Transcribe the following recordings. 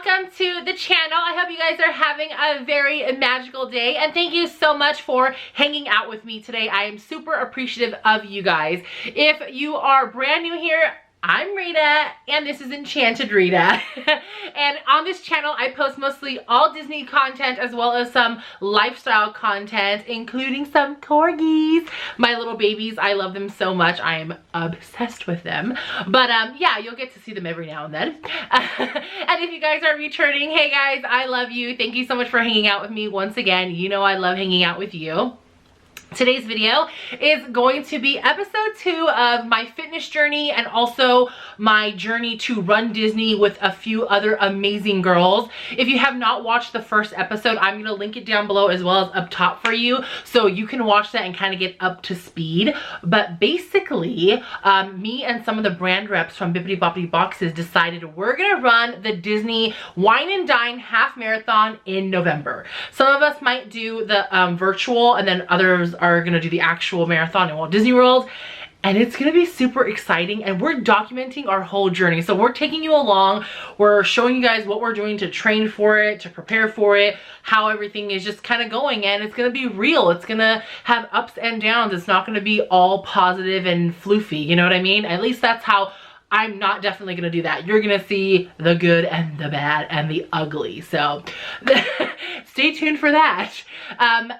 welcome to the channel. I hope you guys are having a very magical day, and thank you so much for hanging out with me today. I am super appreciative of you guys. If you are brand new here, I'm Rita, and this is Enchanted Rita. And on this channel, I post mostly all Disney content as well as some lifestyle content, including some corgis. My little babies, I love them so much. I am obsessed with them. But yeah, you'll get to see them every now and then. And if you guys are returning, hey guys, I love you. Thank you so much for hanging out with me once again. You know I love hanging out with you. Today's video is going to be episode 2 of my fitness journey and also my journey to RunDisney with a few other amazing girls. If you have not watched the first episode, I'm going to link it down below as well as up top for you so you can watch that and kind of get up to speed. But basically, me and some of the brand reps from Bibbidi Bobbidi Boxes decided we're going to run the Disney Wine and Dine Half Marathon in November. Some of us might do the virtual, and then others are gonna do the actual marathon in Walt Disney World, and it's gonna be super exciting, and we're documenting our whole journey. So we're taking you along, we're showing you guys what we're doing to train for it, to prepare for it, how everything is just kind of going, and it's gonna be real. It's gonna have ups and downs. It's not gonna be all positive and floofy, you know what I mean? At least that's how I'm not definitely gonna do that. You're gonna see the good and the bad and the ugly. So stay tuned for that.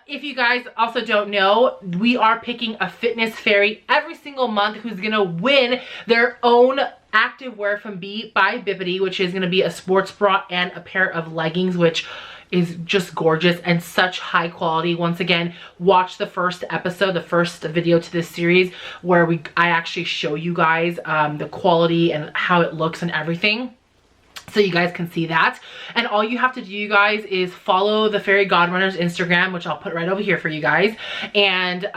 If you guys also don't know, we are picking a fitness fairy every single month who's gonna win their own activewear from By Bibbidi, which is gonna be a sports bra and a pair of leggings, which is just gorgeous and such high quality. Once again, watch the first episode, the first video to this series, where I actually show you guys the quality and how it looks and everything, so you guys can see that. And all you have to do, you guys, is follow the FairyGodrunner's Instagram, which I'll put right over here for you guys, and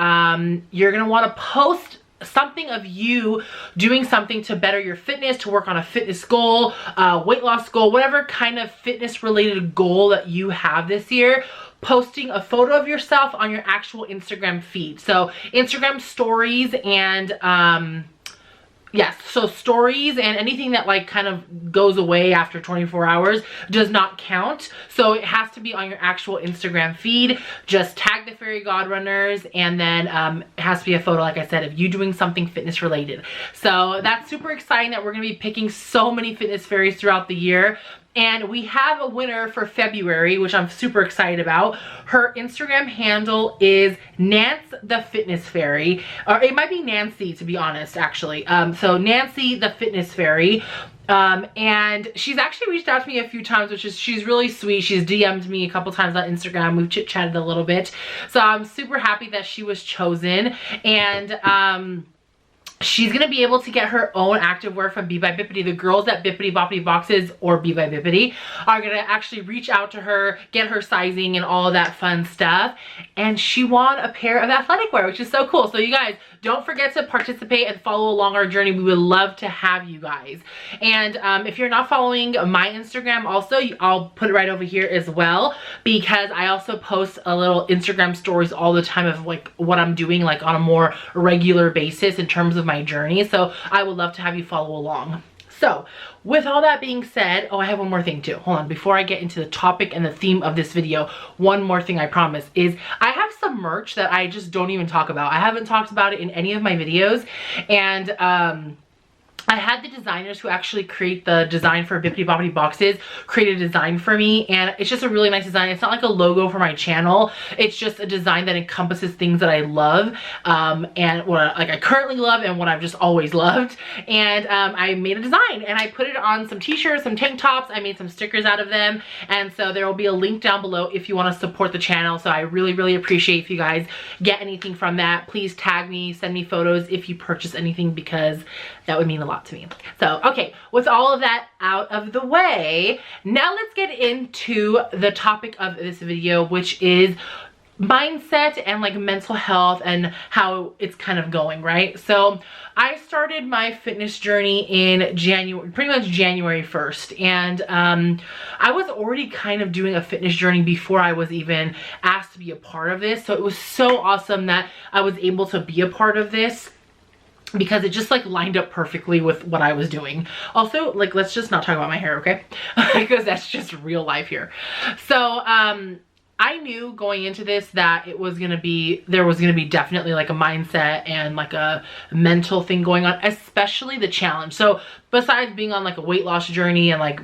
you're gonna want to post something of you doing something to better your fitness, to work on a fitness goal, weight loss goal, whatever kind of fitness related goal that you have this year. Posting a photo of yourself on your actual Instagram feed. So Instagram stories and yes, so stories and anything that like kind of goes away after 24 hours does not count. So it has to be on your actual Instagram feed. Just tag the FairyGodrunners, and then it has to be a photo, like I said, of you doing something fitness related. So that's super exciting that we're going to be picking so many fitness fairies throughout the year. And we have a winner for February, which I'm super excited about. Her Instagram handle is Nance the Fitness Fairy, or it might be Nancy, to be honest, actually. So Nancy the Fitness Fairy. And she's actually reached out to me a few times, which is, she's really sweet. She's DM'd me a couple times on Instagram. We've chit-chatted a little bit. So I'm super happy that she was chosen. And she's gonna be able to get her own activewear from By Bibbidi. The girls at Bibbidi Bobbidi Boxes or By Bibbidi are gonna actually reach out to her, get her sizing and all of that fun stuff. And she won a pair of athletic wear, which is so cool. So you guys, don't forget to participate and follow along our journey. We would love to have you guys. And if you're not following my Instagram also, I'll put it right over here as well, because I also post a little Instagram stories all the time of like what I'm doing like on a more regular basis in terms of my journey. So I would love to have you follow along. So with all that being said, oh, I have one more thing too. Hold on, before I get into the topic and the theme of this video, one more thing I promise is I have some merch that I just don't even talk about. I haven't talked about it in any of my videos, and I had the designers who actually create the design for Bibbidi Bobbidi Boxes create a design for me, and it's just a really nice design. It's not like a logo for my channel. It's just a design that encompasses things that I love, and what I currently love and what I've just always loved. And I made a design and I put it on some t-shirts, some tank tops. I made some stickers out of them, and so there will be a link down below if you want to support the channel. So I really appreciate if you guys get anything from that. Please tag me, send me photos if you purchase anything, because that would mean a lot to me. So okay, with all of that out of the way, now let's get into the topic of this video, which is mindset and like mental health and how it's kind of going, right? So I started my fitness journey in January, pretty much January 1st, and I was already kind of doing a fitness journey before I was even asked to be a part of this. So it was so awesome that I was able to be a part of this. because it just like lined up perfectly with what I was doing. Also, like, let's just not talk about my hair, okay? Because that's just real life here. So, I knew going into this that there was gonna be definitely like a mindset and like a mental thing going on, especially the challenge. So besides being on like a weight loss journey and like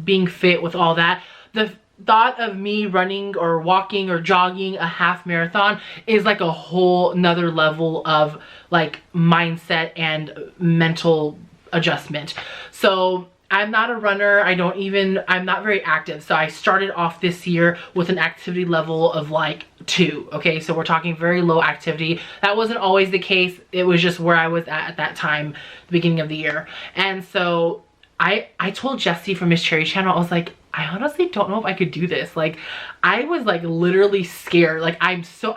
being fit with all that, the thought of me running or walking or jogging a half marathon is like a whole nother level of like mindset and mental adjustment. So I'm not a runner. I'm not very active. So I started off this year with an activity level of like 2. Okay, so we're talking very low activity. That wasn't always the case. It was just where I was at that time, the beginning of the year. And so I told Jessi from Miss Cherry's channel, I was like, I honestly don't know if I could do this. Like, I was like literally scared. Like, I'm still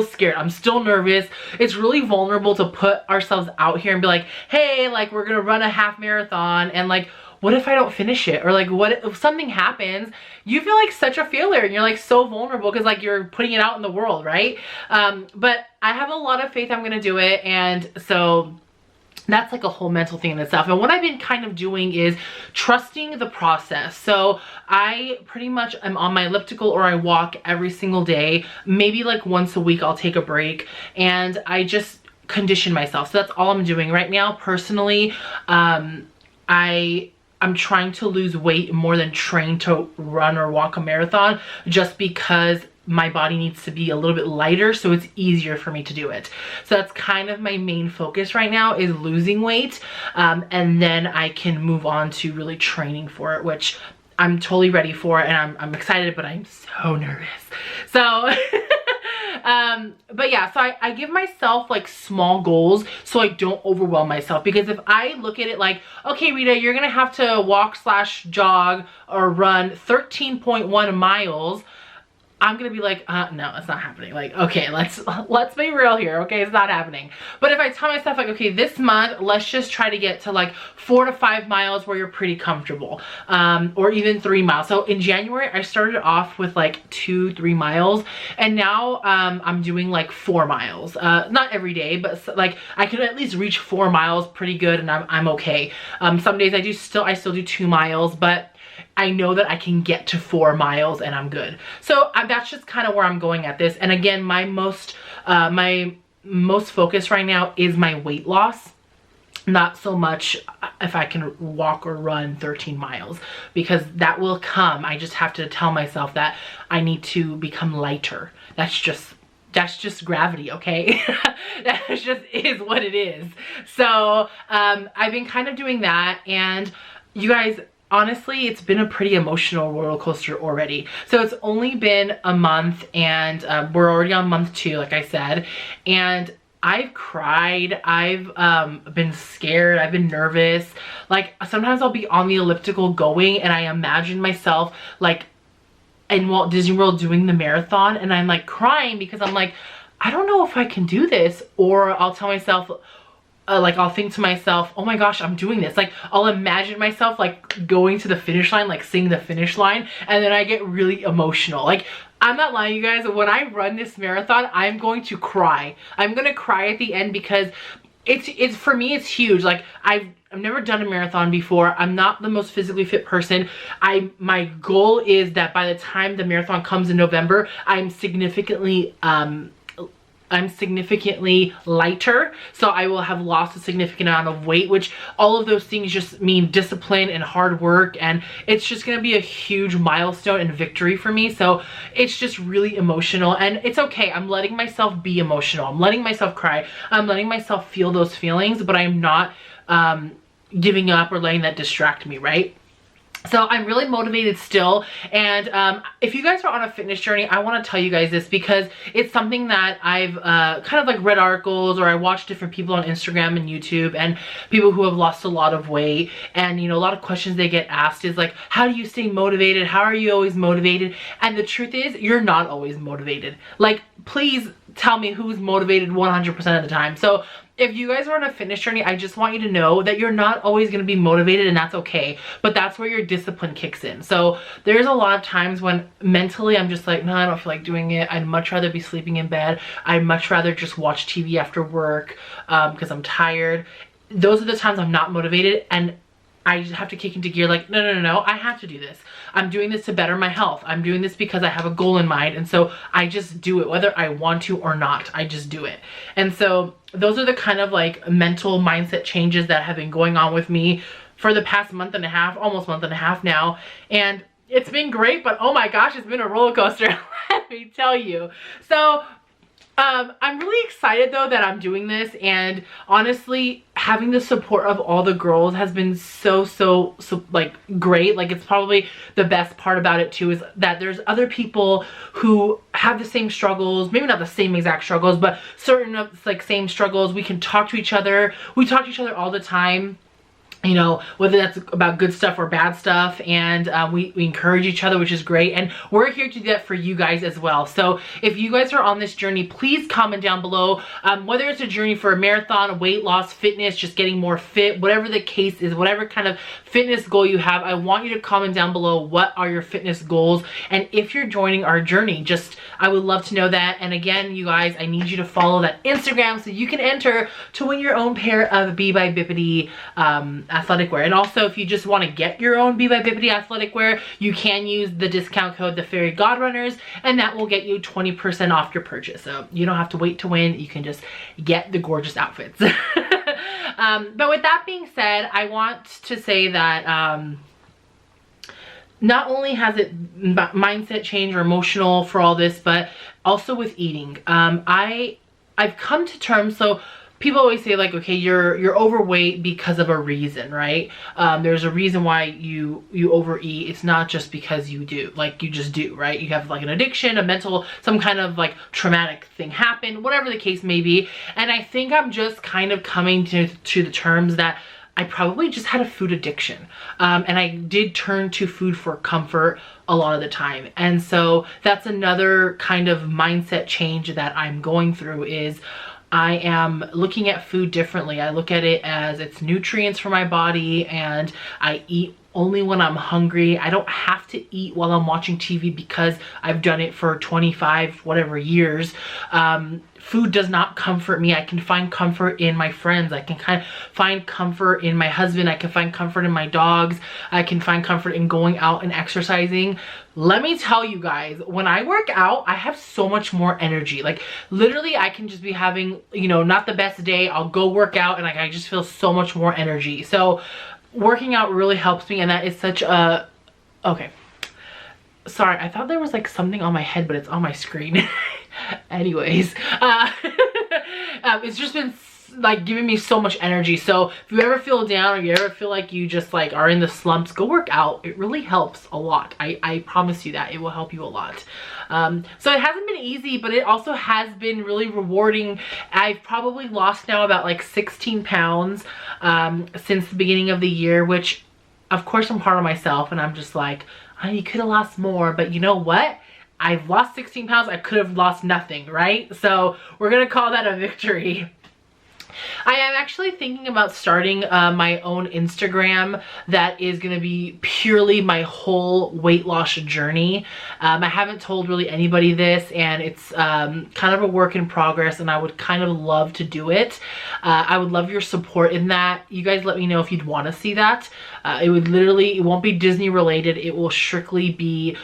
scared. I'm still nervous. It's really vulnerable to put ourselves out here and be like, hey, like, we're gonna run a half marathon, and like, what if I don't finish it? Or like, what if something happens? You feel like such a failure, and you're like so vulnerable because like you're putting it out in the world, right? But I have a lot of faith I'm gonna do it, and so that's like a whole mental thing in itself. And what I've been kind of doing is trusting the process. So I pretty much am on my elliptical, or I walk every single day. Maybe like once a week I'll take a break, and I just condition myself. So that's all I'm doing right now. Personally, I'm trying to lose weight more than train to run or walk a marathon, just because my body needs to be a little bit lighter, so it's easier for me to do it. So that's kind of my main focus right now, is losing weight, and then I can move on to really training for it, which I'm totally ready for, and I'm excited, but I'm so nervous. So but yeah, so I give myself like small goals so I don't overwhelm myself, because if I look at it like, okay, Rita, you're gonna have to walk / jog or run 13.1 miles, I'm gonna be like, no, it's not happening. Like, okay, let's be real here. Okay, it's not happening. But if I tell myself like, okay, this month, let's just try to get to like 4 to 5 miles where you're pretty comfortable, or even 3 miles. So in January, I started off with like 2-3 miles, and now I'm doing like 4 miles. Not every day, but like I can at least reach 4 miles pretty good, and I'm okay. Some days I still do 2 miles, but I know that I can get to 4 miles and I'm good. So that's just kind of where I'm going at this. And again, my most focus right now is my weight loss. Not so much if I can walk or run 13 miles, because that will come. I just have to tell myself that I need to become lighter. That's just gravity, okay? That just is what it is. So I've been kind of doing that, and you guys, honestly, it's been a pretty emotional roller coaster already. So it's only been a month, and we're already on month 2, like I said, and I've cried, I've been scared, I've been nervous. Like, sometimes I'll be on the elliptical going, and I imagine myself like in Walt Disney World doing the marathon, and I'm like crying because I'm like, I don't know if I can do this. Or I'll tell myself, like, I'll think to myself, oh my gosh, I'm doing this. Like, I'll imagine myself like going to the finish line, like seeing the finish line, and then I get really emotional. Like, I'm not lying, you guys, when I run this marathon, I'm going to cry. I'm gonna cry at the end, because it's for me, it's huge. Like, I've never done a marathon before. I'm not the most physically fit person. My goal is that by the time the marathon comes in November, I'm significantly lighter, so I will have lost a significant amount of weight, which all of those things just mean discipline and hard work, and it's just gonna be a huge milestone and victory for me. So it's just really emotional, and it's okay. I'm letting myself be emotional. I'm letting myself cry. I'm letting myself feel those feelings, but I'm not giving up or letting that distract me, right? So I'm really motivated still, and if you guys are on a fitness journey, I want to tell you guys this, because it's something that I've kind of like read articles, or I watch different people on Instagram and YouTube, and people who have lost a lot of weight, and you know, a lot of questions they get asked is like, how do you stay motivated? How are you always motivated? And the truth is, you're not always motivated. Like, please tell me who's motivated 100% of the time. So if you guys are on a fitness journey, I just want you to know that you're not always going to be motivated, and that's okay. But that's where your discipline kicks in. So there's a lot of times when mentally I'm just like, no, I don't feel like doing it. I'd much rather be sleeping in bed. I'd much rather just watch TV after work because I'm tired. Those are the times I'm not motivated, and I just have to kick into gear like, no, I have to do this. I'm doing this to better my health. I'm doing this because I have a goal in mind. And so I just do it, whether I want to or not, I just do it. And so those are the kind of like mental mindset changes that have been going on with me for the past month and a half, almost month and a half now. And it's been great, but oh my gosh, it's been a roller coaster, let me tell you. So I'm really excited though that I'm doing this, and honestly having the support of all the girls has been so like great. Like, it's probably the best part about it too, is that there's other people who have the same struggles, maybe not the same exact struggles, but certain of like same struggles. We can talk to each other. We talk to each other all the time, you know, whether that's about good stuff or bad stuff, and we encourage each other, which is great, and we're here to do that for you guys as well. So if you guys are on this journey, please comment down below, whether it's a journey for a marathon, weight loss, fitness, just getting more fit, whatever the case is, whatever kind of fitness goal you have, I want you to comment down below what are your fitness goals, and if you're joining our journey, just I would love to know that. And again, you guys, I need you to follow that Instagram so you can enter to win your own pair of B by Bibbidi athletic wear. And also, if you just want to get your own B by Bibbidi athletic wear, you can use the discount code the FairyGodrunners, and that will get you 20% off your purchase. So you don't have to wait to win, you can just get the gorgeous outfits. But with that being said, I want to say that not only has it mindset change or emotional for all this, but also with eating. I've come to terms, so people always say like, okay, you're overweight because of a reason, right? There's a reason why you overeat. It's not just because you do, like you just do, right? You have like an addiction, a mental, some kind of like traumatic thing happen, whatever the case may be. And I think I'm just kind of coming to the terms that I probably just had a food addiction. And I did turn to food for comfort a lot of the time. And so that's another kind of mindset change that I'm going through, is I am looking at food differently. I look at it as it's nutrients for my body, and I eat only when I'm hungry. I don't have to eat while I'm watching TV because I've done it for 25 whatever years. Food does not comfort me. I can find comfort in my friends. I can kind of find comfort in my husband. I can find comfort in my dogs. I can find comfort in going out and exercising. Let me tell you guys, when I work out, I have so much more energy. Like literally I can just be having, you know, not the best day. I'll go work out and like I just feel so much more energy. So working out really helps me, and that is such a, okay. Sorry, I thought there was like something on my head, but it's on my screen. Anyways, it's just been like giving me so much energy. So if you ever feel down, or you ever feel like you just like are in the slumps, go work out. It really helps a lot. I promise you that it will help you a lot. So it hasn't been easy, but it also has been really rewarding. I've probably lost now about like 16 pounds since the beginning of the year, which of course I'm hard on myself, and I'm just like, oh, you could have lost more, but you know what? I've lost 16 pounds. I could have lost nothing, right? So we're gonna call that a victory. I am actually thinking about starting my own Instagram that is going to be purely my whole weight loss journey. I haven't told really anybody this, and it's kind of a work in progress, and I would kind of love to do it. I would love your support in that. You guys let me know if you'd want to see that. It would literally, it won't be Disney related. It will strictly be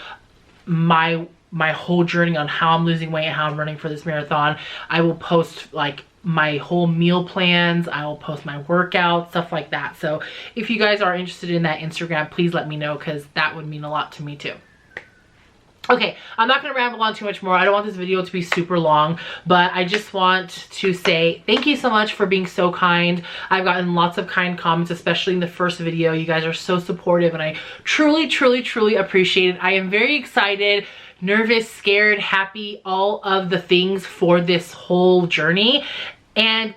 my whole journey on how I'm losing weight and how I'm running for this marathon. I will post like my whole meal plans. I will post my workouts, stuff like that. So if you guys are interested in that Instagram, please let me know, because that would mean a lot to me too. Okay, I'm not going to ramble on too much more. I don't want this video to be super long, but I just want to say thank you so much for being so kind. I've gotten lots of kind comments, especially in the first video. You guys are so supportive, and I truly appreciate it. I am very excited, nervous, scared, happy, all of the things for this whole journey. And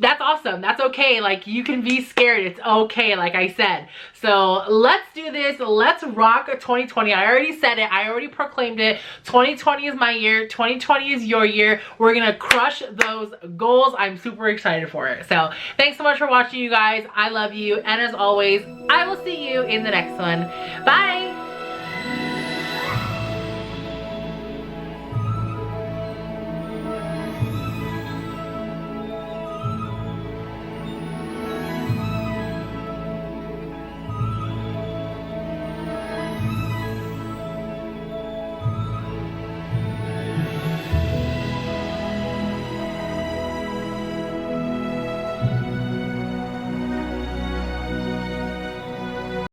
that's awesome. That's okay. Like, you can be scared. It's okay, like I said. So let's do this. Let's rock 2020. I already said it. I already proclaimed it. 2020 is my year. 2020 is your year. We're gonna crush those goals. I'm super excited for it. So thanks so much for watching, you guys. I love you. And as always, I will see you in the next one. Bye.